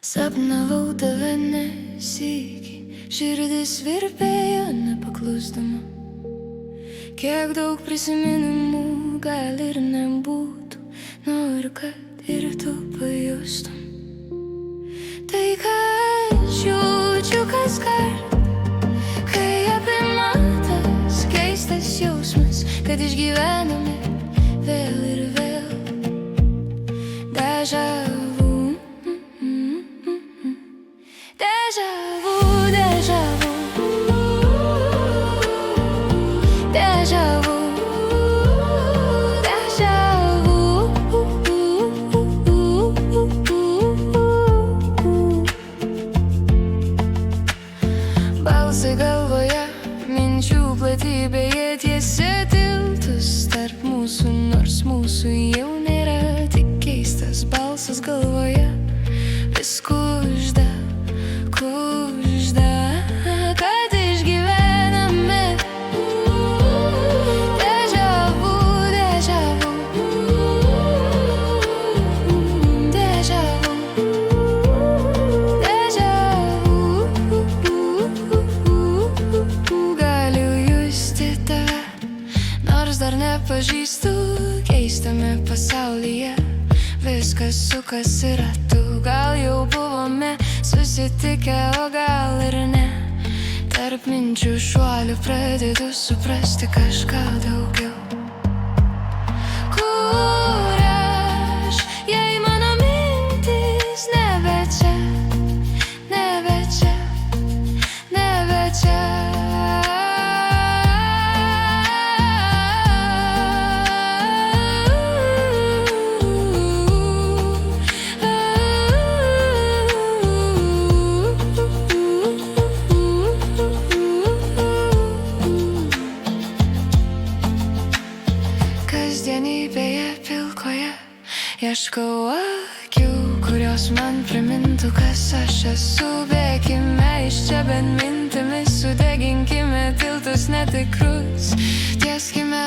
Sapnavau tave ne sykį, širdis virpėjo nepaklusdama. Kiek daug prisiminimų gal ir nebūtų, noriu, kad ir tu pajustum. Tai, ką aš jaučiu kaskart, kai apima tas keistas jausmas, kad išgyvename vėl ir vėl. Deja vu, deja vu, deja vu, deja vu, deja vu. Balsai galvoje, minčių platybėje tiesia tiltus tarp mūsų, nors mūsų jau nėra. Tik keistas balsas galvoje vis kužda, kad išgyvename. Deja vu, deja vu, deja vu, deja vu. Galiu justi tave, nors dar nepažįstu. Keistame pasaulyje viskas sukasi ratu. Gal jau buvome susitikę, o gal ir ne. Tarp minčių šuolių pradedu suprasti kažką daugiau. Kur aš, jei mano mintis nebe čia, nebe čia, nebe čia. Kasdienybėje pilkoje ieškau akių, kurios man primintų, kas aš esu. Bėkime iš čia bent mintimis, sudeginkime tiltus netikrus, tieskime